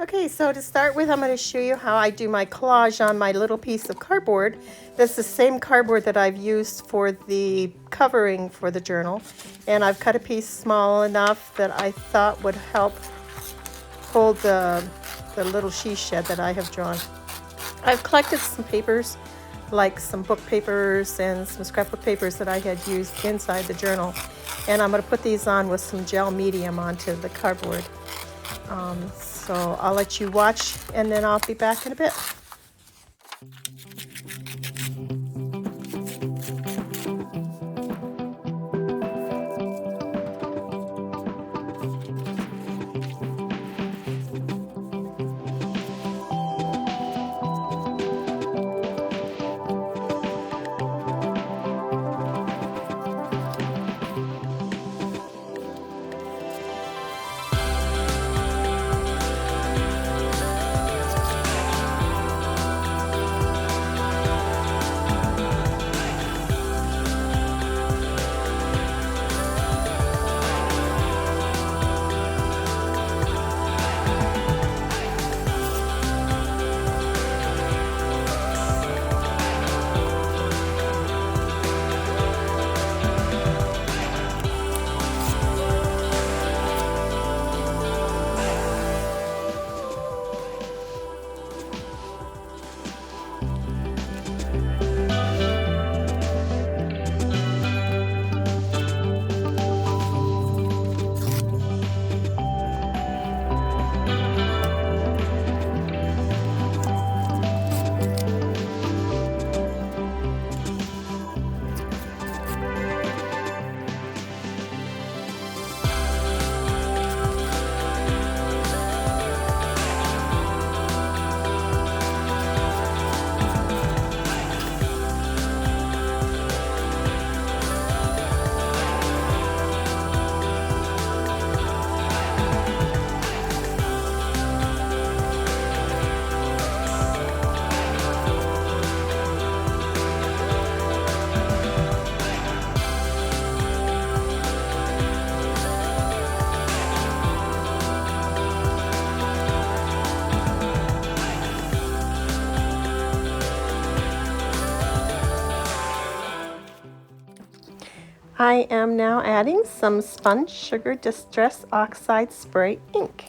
Okay, so to start with, I'm going to show you how I do my collage on my little piece of cardboard. That's the same cardboard that I've used for the covering for the journal. And I've cut a piece small enough that I thought would help hold the little she shed that I have drawn. I've collected some papers, like some book papers and some scrapbook papers that I had used inside the journal. And I'm going to put these on with some gel medium onto the cardboard. So I'll let you watch and then I'll be back in a bit. I am now adding some Sponge Sugar Distress Oxide Spray ink.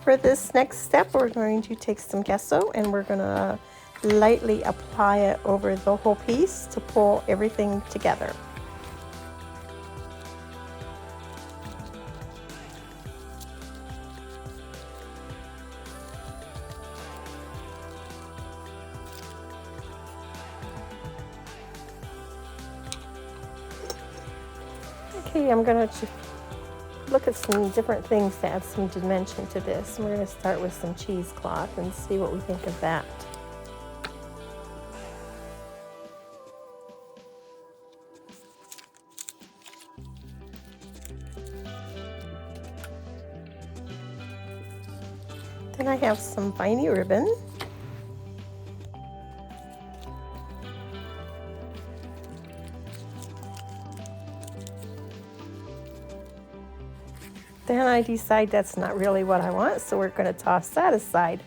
For this next step, we're going to take some gesso and we're going to lightly apply it over the whole piece to pull everything together. Okay, I'm going to look at some different things to add some dimension to this. We're going to start with some cheesecloth and see what we think of that. Then I have some viney ribbon. Then I decide that's not really what I want, so we're going to toss that aside.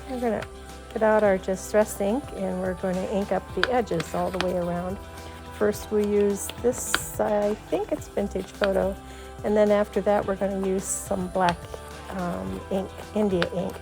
We're going to get out our distress ink and we're going to ink up the edges all the way around. First we use this, I think it's Vintage Photo, and then after that we're going to use some black ink, India ink.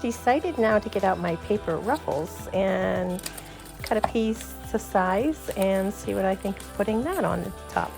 decided now to get out my paper ruffles and cut a piece to size and see what I think of putting that on the top.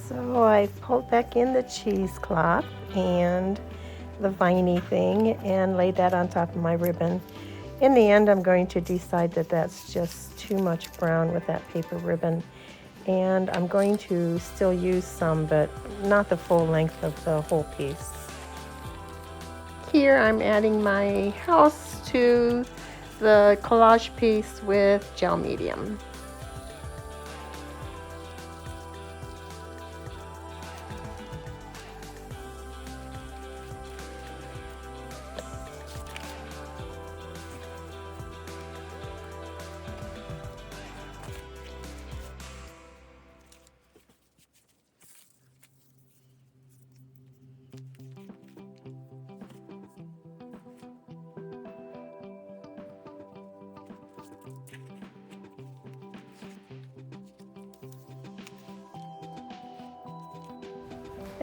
So I pulled back in the cheesecloth and the viney thing and laid that on top of my ribbon. In the end, I'm going to decide that that's just too much brown with that paper ribbon. And I'm going to still use some, but not the full length of the whole piece. Here I'm adding my house to the collage piece with gel medium.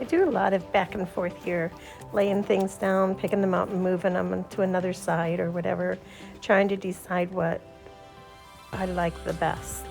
I do a lot of back and forth here, laying things down, picking them up and moving them to another side or whatever, trying to decide what I like the best.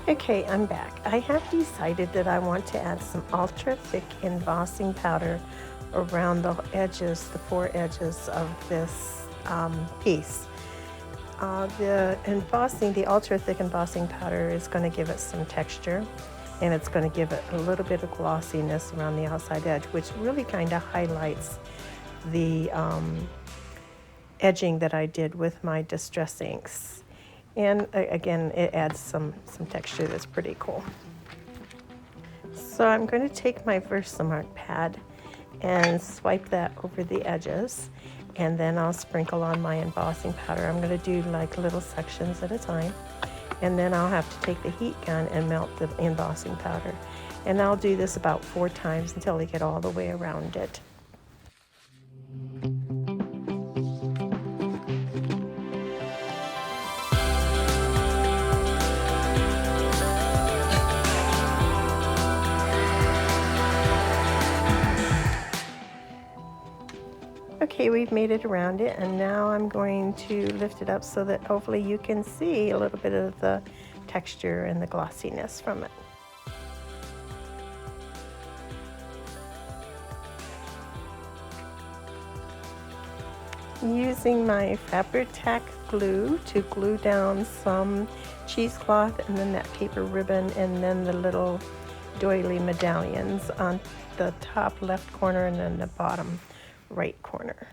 Okay, I'm back. I have decided that I want to add some ultra thick embossing powder around the edges, the four edges of this piece. The ultra thick embossing powder is going to give it some texture, and it's going to give it a little bit of glossiness around the outside edge, which really kind of highlights the edging that I did with my distress inks. And again, it adds some texture that's pretty cool. So I'm going to take my Versamark pad and swipe that over the edges, and then I'll sprinkle on my embossing powder. I'm going to do like little sections at a time, and then I'll have to take the heat gun and melt the embossing powder. And I'll do this about 4 times until I get all the way around it. Okay, we've made it around it, and now I'm going to lift it up so that hopefully you can see a little bit of the texture and the glossiness from it. Using my Fabri-Tac glue to glue down some cheesecloth and then that paper ribbon and then the little doily medallions on the top left corner and then the bottom right corner.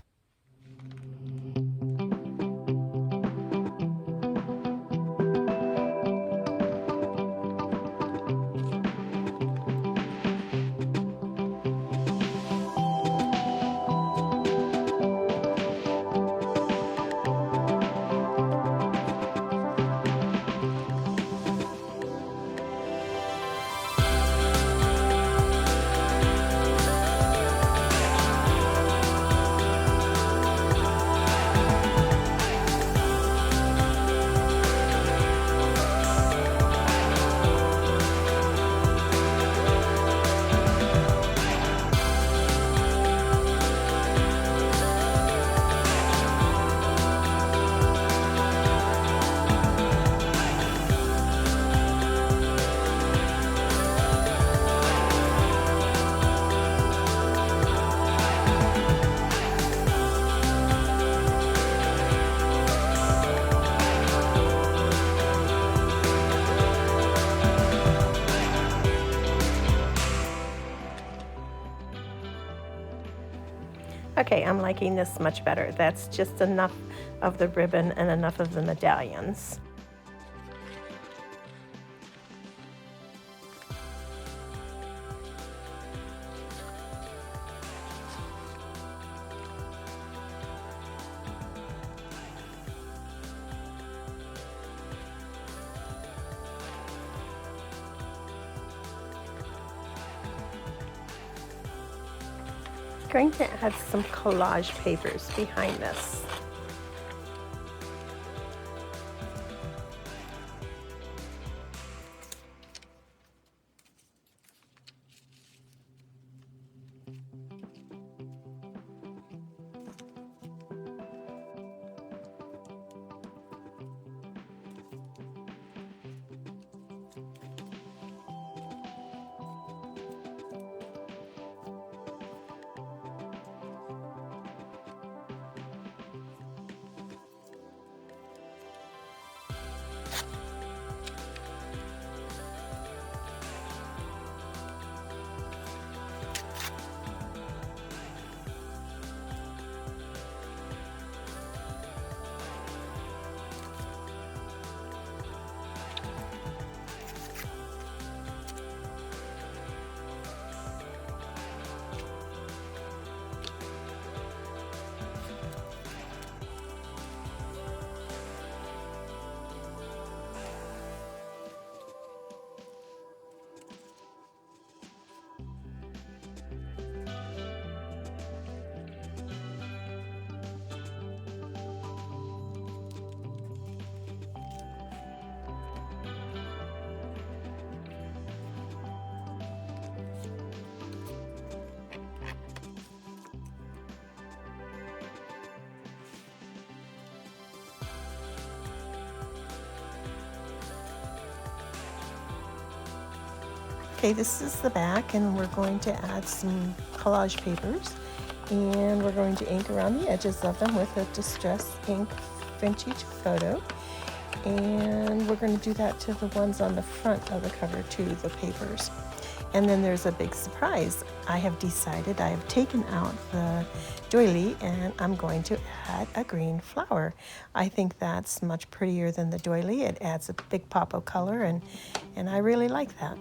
Okay, I'm liking this much better. That's just enough of the ribbon and enough of the medallions. Going to add some collage papers behind this. Okay, this is the back, and we're going to add some collage papers, and we're going to ink around the edges of them with a Distress Ink Vintage Photo, and we're going to do that to the ones on the front of the cover too, the papers. And then there's a big surprise. I have decided, I have taken out the doily, and I'm going to add a green flower. I think that's much prettier than the doily. It adds a big pop of color, and I really like that.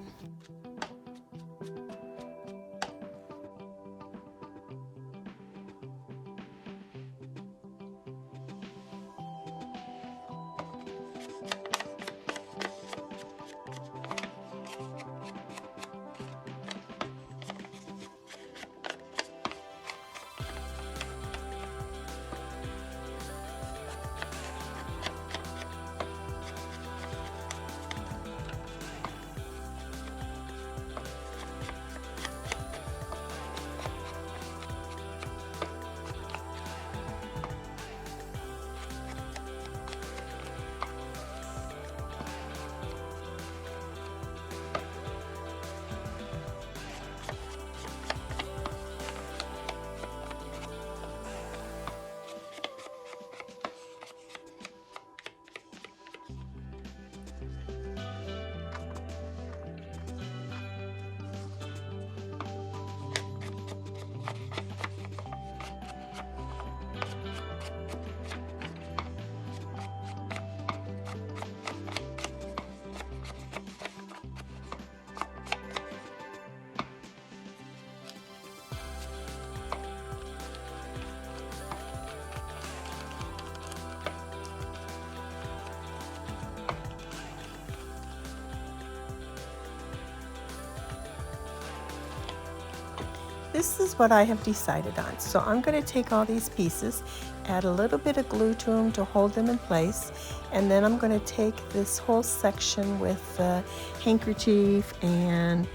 This is what I have decided on. So I'm going to take all these pieces, add a little bit of glue to them to hold them in place, and then I'm going to take this whole section with the handkerchief and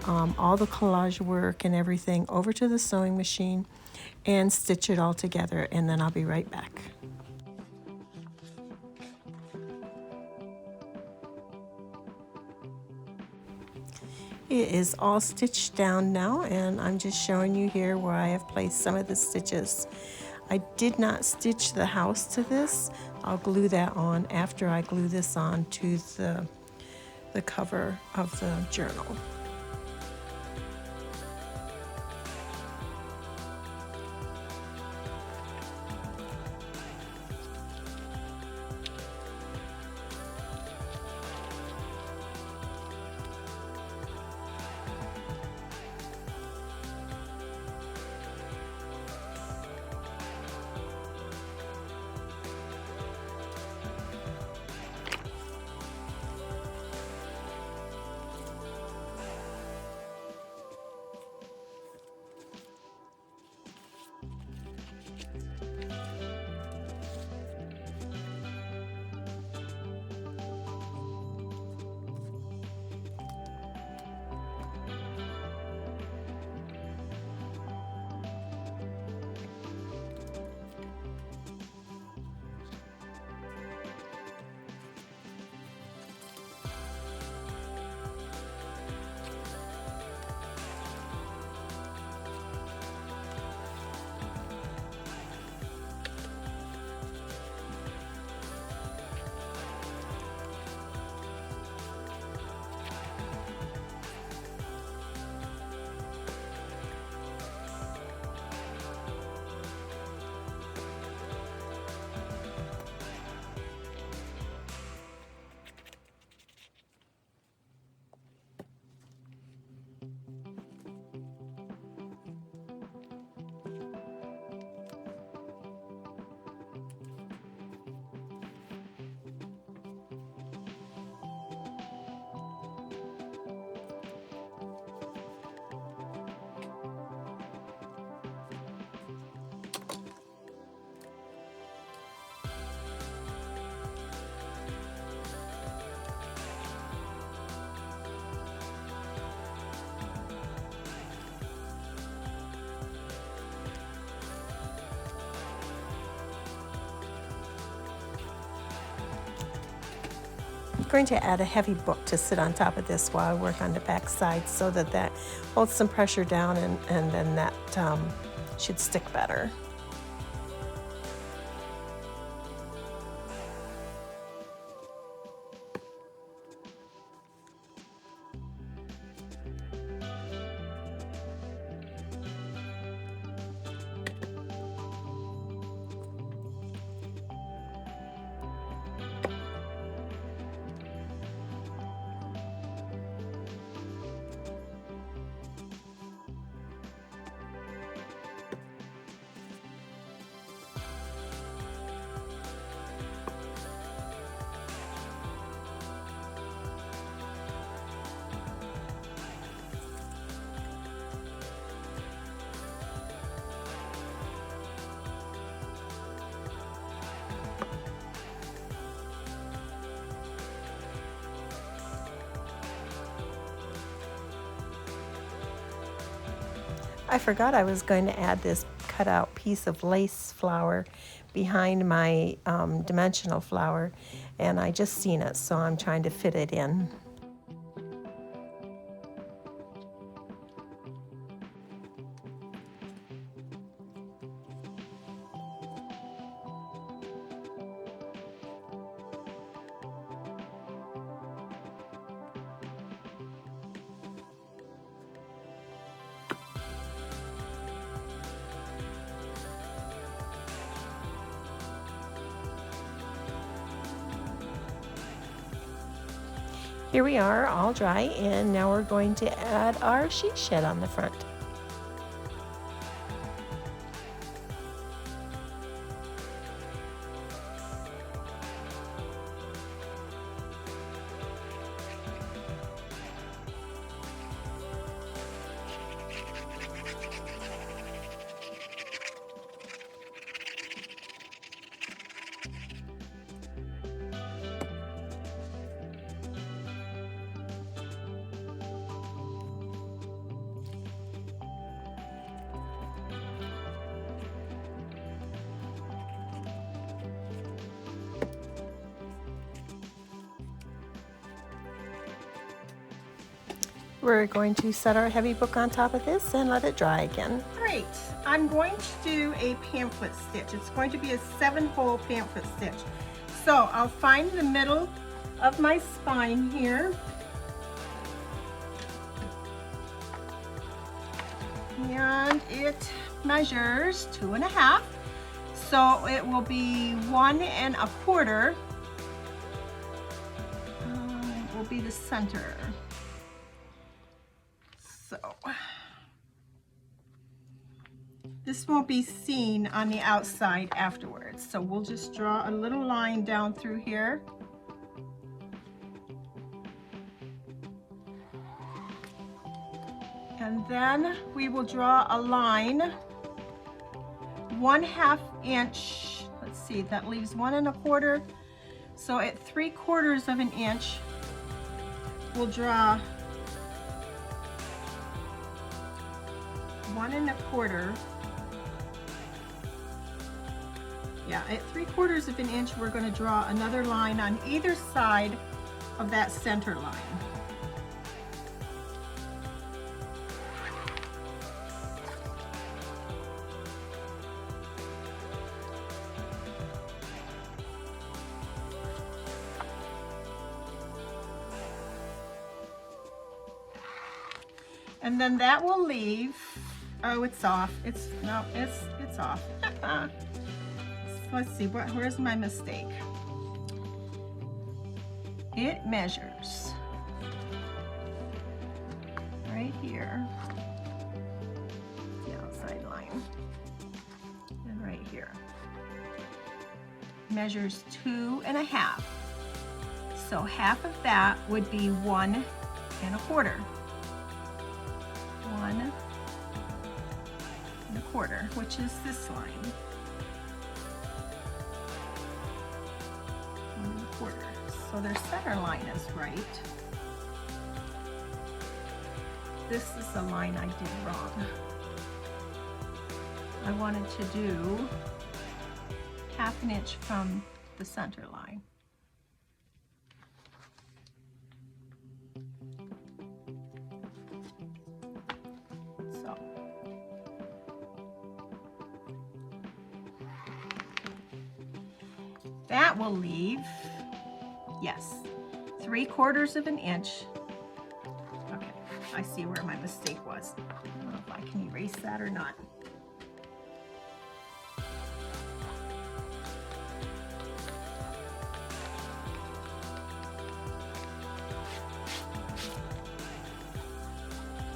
all the collage work and everything over to the sewing machine and stitch it all together, and then I'll be right back. It is all stitched down now, and I'm just showing you here where I have placed some of the stitches. I did not stitch the house to this. I'll glue that on after I glue this on to the cover of the journal. going to add a heavy book to sit on top of this while I work on the back side so that that holds some pressure down, and then that should stick better. I forgot I was going to add this cut out piece of lace flower behind my dimensional flower, and I just seen it, so I'm trying to fit it in. Here we are, all dry, and now we're going to add our sheet shed on the front. We're going to set our heavy book on top of this and let it dry again. All right, I'm going to do a pamphlet stitch. It's going to be a 7-hole pamphlet stitch. So I'll find the middle of my spine here. And it measures 2.5. So it will be 1 1/4. Will be the center. So this won't be seen on the outside afterwards. So we'll just draw a little line down through here. And then we will draw a line 1/2 inch. Let's see, that leaves 1 1/4. So at 3/4 of an inch, we'll draw 1 1/4. Yeah, at 3/4 of an inch, we're going to draw another line on either side of that center line. And then that will leave, oh, it's off. It's off. Let's see, where's my mistake? It measures right here, the outside line, and right here. Measures 2.5. So half of that would be 1 1/4. 1 1/4, which is this line. 1 1/4. So their center line is right. This is the line I did wrong. I wanted to do 1/2 inch from the center line. That will leave, yes, 3/4 of an inch. Okay, I see where my mistake was. I don't know if I can erase that or not.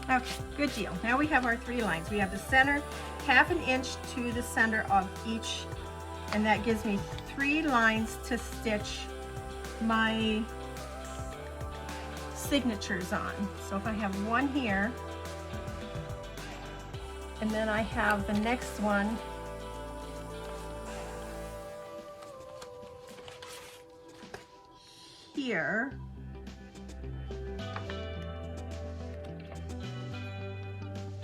Okay, good deal. Now we have our 3 lines. We have the center, 1/2 inch to the center of each, and that gives me 3 lines to stitch my signatures on. So if I have one here, and then I have the next one here,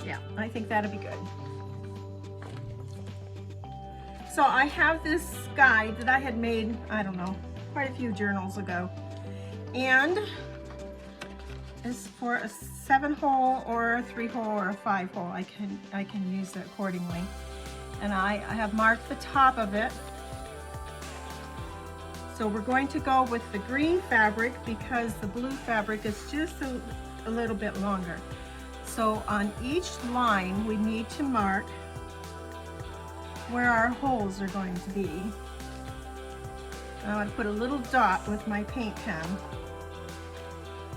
yeah, I think that'll be good. So I have this guide that I had made, I don't know, quite a few journals ago, and it's for a 7-hole or a 3-hole or a 5-hole. I can use it accordingly. And I have marked the top of it. So we're going to go with the green fabric because the blue fabric is just a little bit longer. So on each line we need to mark where our holes are going to be. I'm going to put a little dot with my paint pen.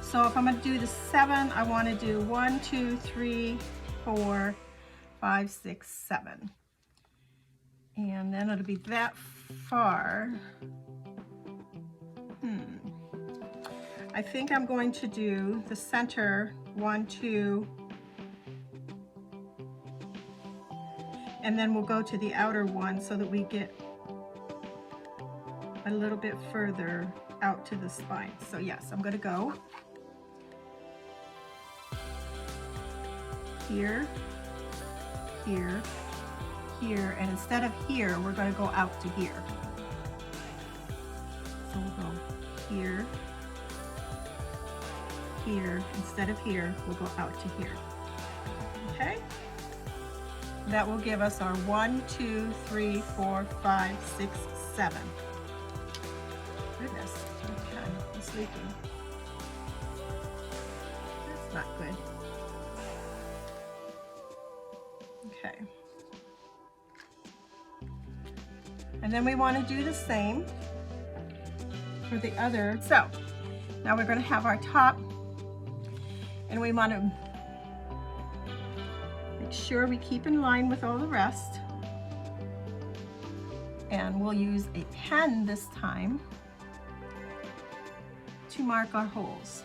So if I'm going to do the 7, I want to do 1, 2, 3, 4, 5, 6, 7. And then it'll be that far. I think I'm going to do the center 1, 2, and then we'll go to the outer one so that we get a little bit further out to the spine. So yes, I'm going to go here, here, here, and instead of here, we're going to go out to here. So we'll go here, here, instead of here, we'll go out to here. Okay? That will give us our 1, 2, 3, 4, 5, 6, 7. Goodness, I'm sleeping. That's not good. Okay. And then we want to do the same for the other. So now we're going to have our top, and we want to make sure we keep in line with all the rest. And we'll use a pen this time to mark our holes.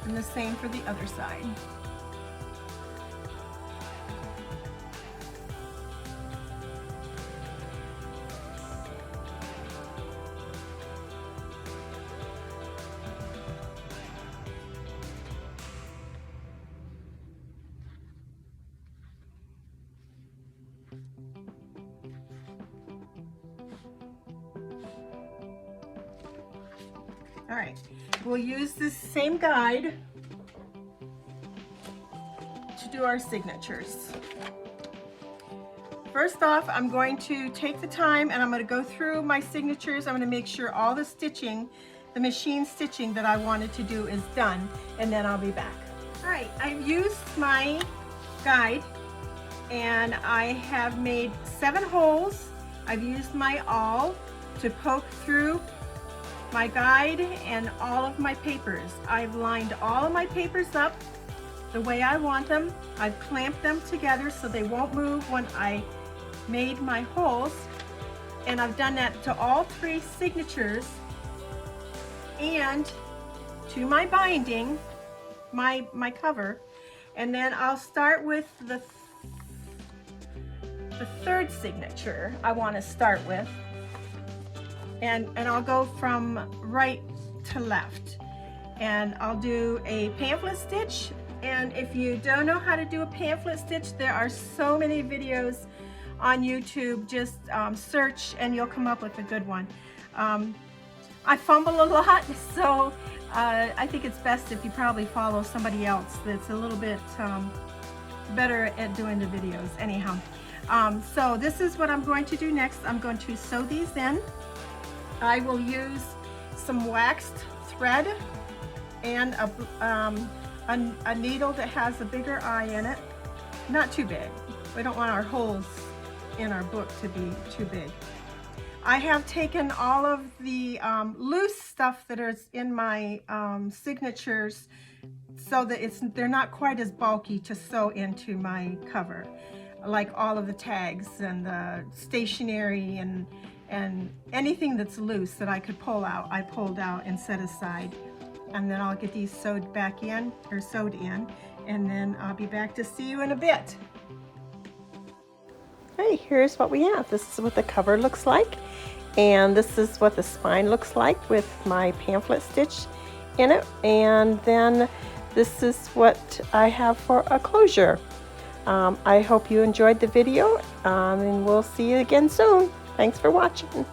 And the same for the other side. All right, we'll use this same guide to do our signatures. First off, I'm going to take the time and I'm going to go through my signatures. I'm going to make sure all the stitching, the machine stitching that I wanted to do is done, and then I'll be back. All right, I've used my guide and I have made 7 holes. I've used my awl to poke through my guide and all of my papers. I've lined all of my papers up the way I want them. I've clamped them together so they won't move when I made my holes, and I've done that to all 3 signatures and to my binding, my cover. And then I'll start with the 3rd signature I want to start with, and I'll go from right to left, and I'll do a pamphlet stitch. And if you don't know how to do a pamphlet stitch, there are so many videos on YouTube. Just search and you'll come up with a good one. I fumble a lot, so I think it's best if you probably follow somebody else that's a little bit better at doing the videos. Anyhow, so this is what I'm going to do next. I'm going to sew these in. I will use some waxed thread and a needle that has a bigger eye in it. Not too big. We don't want our holes in our book to be too big. I have taken all of the loose stuff that is in my signatures so that they're not quite as bulky to sew into my cover, like all of the tags and the stationery and anything that's loose that I could pull out, I pulled out and set aside. And then I'll get these sewed back in, or sewed in, and then I'll be back to see you in a bit. Hey, here's what we have. This is what the cover looks like, and this is what the spine looks like with my pamphlet stitch in it, and then this is what I have for a closure. I hope you enjoyed the video, and we'll see you again soon. Thanks for watching.